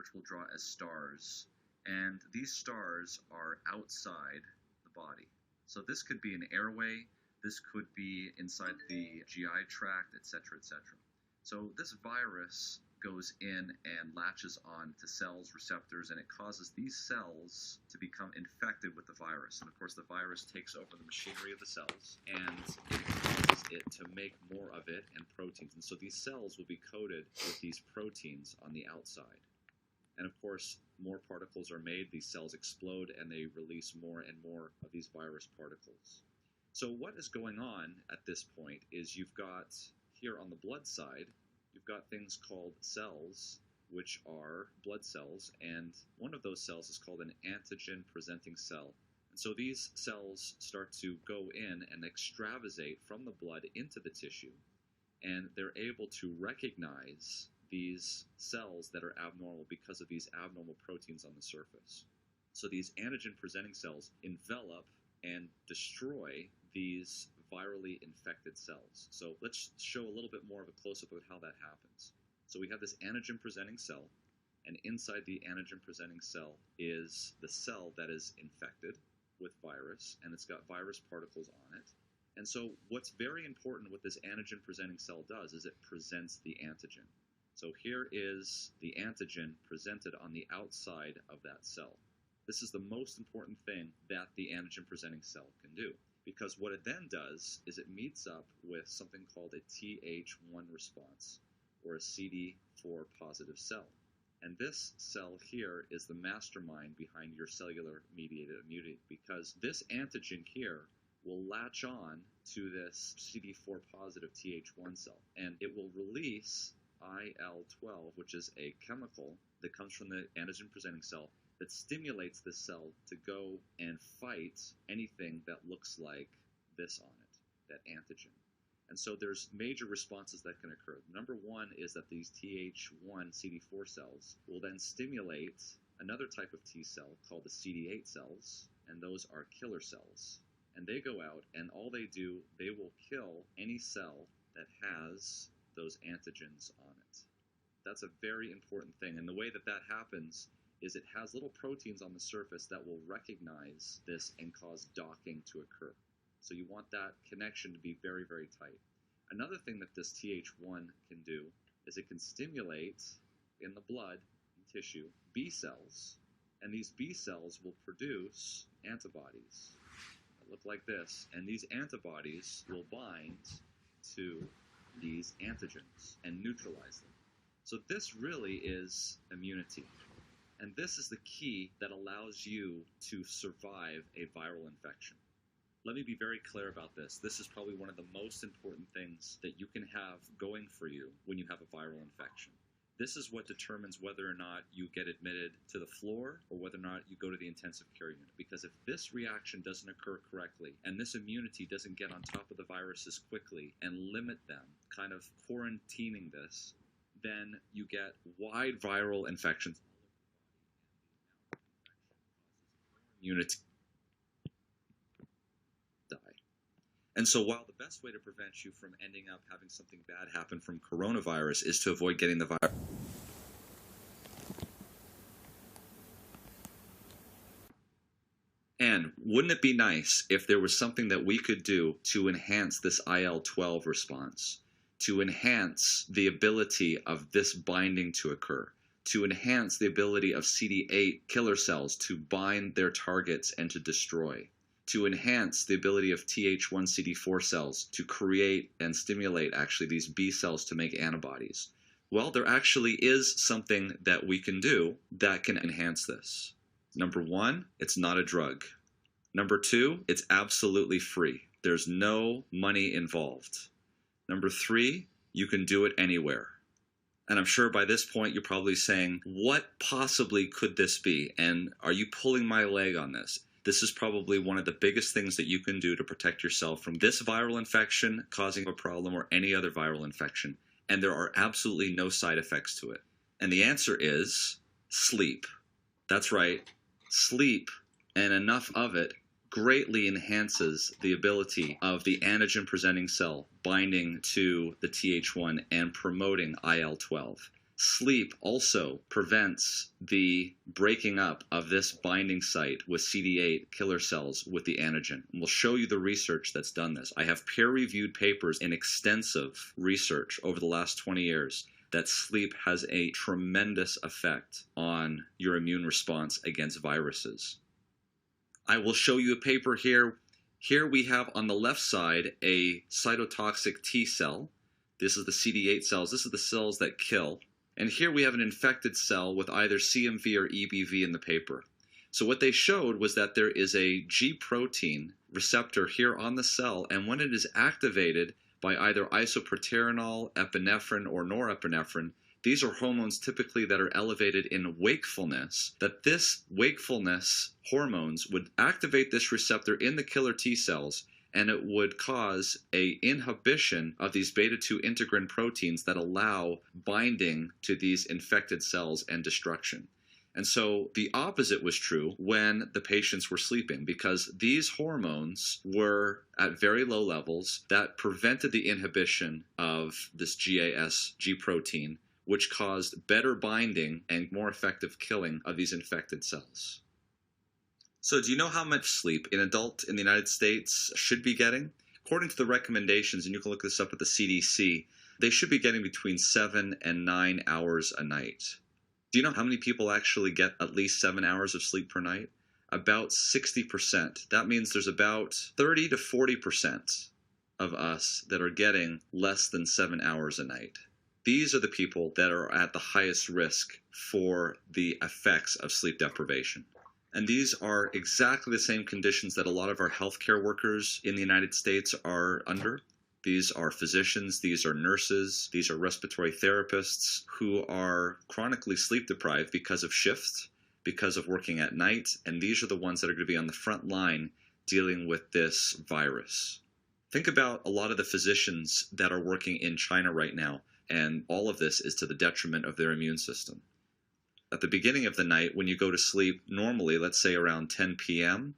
which we'll draw as stars. And these stars are outside the body. So this could be an airway, this could be inside the GI tract, etc., etc. So this virus goes in and latches on to cells, receptors, and it causes these cells to become infected with the virus. And of course, the virus takes over the machinery of the cells, and it causes it to make more of it and proteins. And so these cells will be coated with these proteins on the outside. And of course, more particles are made, these cells explode, and they release more and more of these virus particles. So what is going on at this point is you've got, here on the blood side, you've got things called cells, which are blood cells, and one of those cells is called an antigen-presenting cell. And so these cells start to go in and extravasate from the blood into the tissue, and they're able to recognize these cells that are abnormal because of these abnormal proteins on the surface. So these antigen-presenting cells envelop and destroy these virally infected cells. So let's show a little bit more of a close-up of how that happens. So we have this antigen-presenting cell, and inside the antigen-presenting cell is the cell that is infected with virus, and it's got virus particles on it. And so what's very important what this antigen-presenting cell does is it presents the antigen. So here is the antigen presented on the outside of that cell. This is the most important thing that the antigen-presenting cell can do, because what it then does is it meets up with something called a Th1 response, or a CD4 positive cell. And this cell here is the mastermind behind your cellular-mediated immunity, because this antigen here will latch on to this CD4 positive Th1 cell, and it will release IL-12, which is a chemical that comes from the antigen-presenting cell that stimulates this cell to go and fight anything that looks like this on it, that antigen. And so there's major responses that can occur. Number one is that these Th1 CD4 cells will then stimulate another type of T cell called the CD8 cells, and those are killer cells. And they go out, and all they do, they will kill any cell that has those antigens on it. That's a very important thing. And the way that that happens is it has little proteins on the surface that will recognize this and cause docking to occur. So you want that connection to be very, very tight. Another thing that this Th1 can do is it can stimulate in the blood and tissue B cells, and these B cells will produce antibodies that look like this, and these antibodies will bind to these antigens and neutralize them. So this really is immunity. And this is the key that allows you to survive a viral infection. Let me be very clear about this. This is probably one of the most important things that you can have going for you when you have a viral infection. This is what determines whether or not you get admitted to the floor or whether or not you go to the intensive care unit. Because if this reaction doesn't occur correctly and this immunity doesn't get on top of the viruses quickly and limit them, kind of quarantining this, then you get wide viral infections. Immunity die. And so while the best way to prevent you from ending up having something bad happen from coronavirus is to avoid getting the virus, and wouldn't it be nice if there was something that we could do to enhance this IL-12 response, to enhance the ability of this binding to occur, to enhance the ability of CD8 killer cells to bind their targets and to destroy, to enhance the ability of Th1 CD4 cells to create and stimulate actually these B cells to make antibodies. Well, there actually is something that we can do that can enhance this. Number one, it's not a drug. Number two, it's absolutely free. There's no money involved. Number three, you can do it anywhere. And I'm sure by this point you're probably saying, what possibly could this be? And are you pulling my leg on this? This is probably one of the biggest things that you can do to protect yourself from this viral infection causing a problem or any other viral infection. And there are absolutely no side effects to it. And the answer is sleep. That's right, sleep, and enough of it greatly enhances the ability of the antigen-presenting cell binding to the Th1 and promoting IL-12. Sleep also prevents the breaking up of this binding site with CD8 killer cells with the antigen. And we'll show you the research that's done this. I have peer-reviewed papers in extensive research over the last 20 years that sleep has a tremendous effect on your immune response against viruses. I will show you a paper here. Here we have on the left side a cytotoxic T cell. This is the CD8 cells. This is the cells that kill. And here we have an infected cell with either CMV or EBV in the paper. So what they showed was that there is a G protein receptor here on the cell, and when it is activated by either isoproterenol, epinephrine, or norepinephrine, these are hormones typically that are elevated in wakefulness, that this wakefulness hormones would activate this receptor in the killer T cells, and it would cause an inhibition of these beta-2 integrin proteins that allow binding to these infected cells and destruction. And so the opposite was true when the patients were sleeping, because these hormones were at very low levels that prevented the inhibition of this GAS, G protein, which caused better binding and more effective killing of these infected cells. So do you know how much sleep an adult in the United States should be getting? According to the recommendations, and you can look this up at the CDC, they should be getting between 7 and 9 hours a night. Do you know how many people actually get at least 7 hours of sleep per night? About 60%. That means there's about 30 to 40% of us that are getting less than 7 hours a night. These are the people that are at the highest risk for the effects of sleep deprivation. And these are exactly the same conditions that a lot of our healthcare workers in the United States are under. These are physicians, these are nurses, these are respiratory therapists who are chronically sleep deprived because of shifts, because of working at night, and these are the ones that are going to be on the front line dealing with this virus. Think about a lot of the physicians that are working in China right now, and all of this is to the detriment of their immune system. At the beginning of the night, when you go to sleep, normally, let's say around 10 p.m.,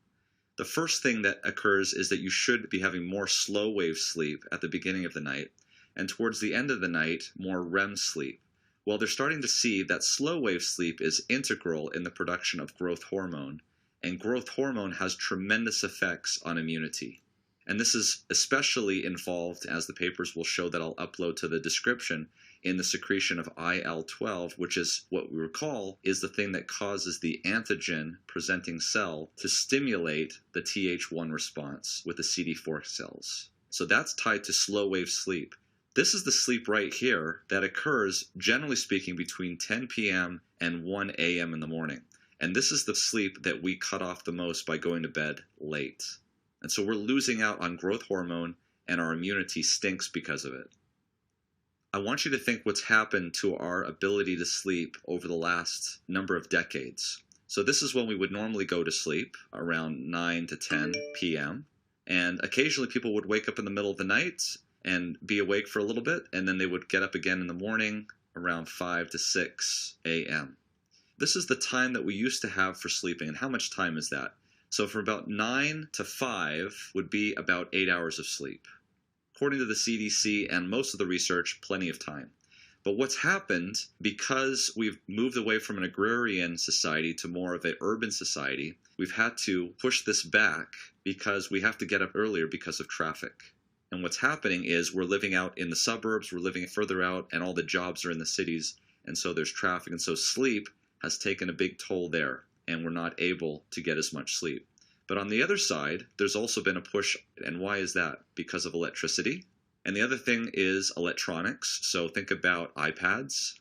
the first thing that occurs is that you should be having more slow wave sleep at the beginning of the night, and towards the end of the night, more REM sleep. Well, they're starting to see that slow wave sleep is integral in the production of growth hormone, and growth hormone has tremendous effects on immunity. And this is especially involved, as the papers will show that I'll upload to the description, in the secretion of IL-12, which is what we recall is the thing that causes the antigen-presenting cell to stimulate the Th1 response with the CD4 cells. So that's tied to slow-wave sleep. This is the sleep right here that occurs, generally speaking, between 10 p.m. and 1 a.m. in the morning. And this is the sleep that we cut off the most by going to bed late. And so we're losing out on growth hormone, and our immunity stinks because of it. I want you to think what's happened to our ability to sleep over the last number of decades. So this is when we would normally go to sleep, around 9 to 10 p.m. And occasionally people would wake up in the middle of the night and be awake for a little bit, and then they would get up again in the morning around 5 to 6 a.m. This is the time that we used to have for sleeping. And how much time is that? So from about 9 to 5 would be about 8 hours of sleep. According to the CDC and most of the research, plenty of time. But what's happened, because we've moved away from an agrarian society to more of an urban society, we've had to push this back because we have to get up earlier because of traffic. And what's happening is we're living out in the suburbs, we're living further out, and all the jobs are in the cities, and so there's traffic. And so sleep has taken a big toll there, and we're not able to get as much sleep. But on the other side, there's also been a push, and why is that? Because of electricity. And the other thing is electronics. So think about iPads,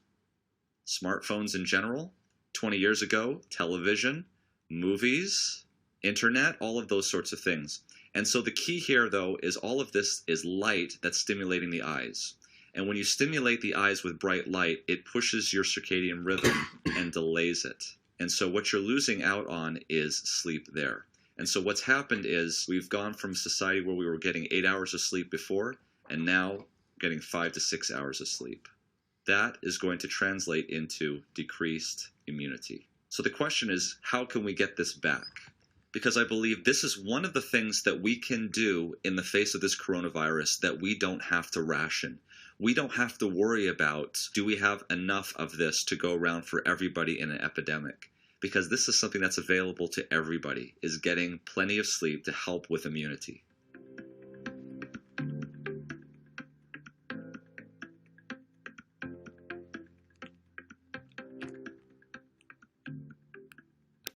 smartphones in general. 20 years ago, television, movies, internet, all of those sorts of things. And so the key here, though, is all of this is light that's stimulating the eyes. And when you stimulate the eyes with bright light, it pushes your circadian rhythm and delays it. And so what you're losing out on is sleep there. And so what's happened is we've gone from a society where we were getting 8 hours of sleep before, and now getting 5 to 6 hours of sleep. That is going to translate into decreased immunity. So the question is, how can we get this back? Because I believe this is one of the things that we can do in the face of this coronavirus that we don't have to ration. we don't have to worry about, do we have enough of this to go around for everybody in an epidemic? Because this is something that's available to everybody, is getting plenty of sleep to help with immunity.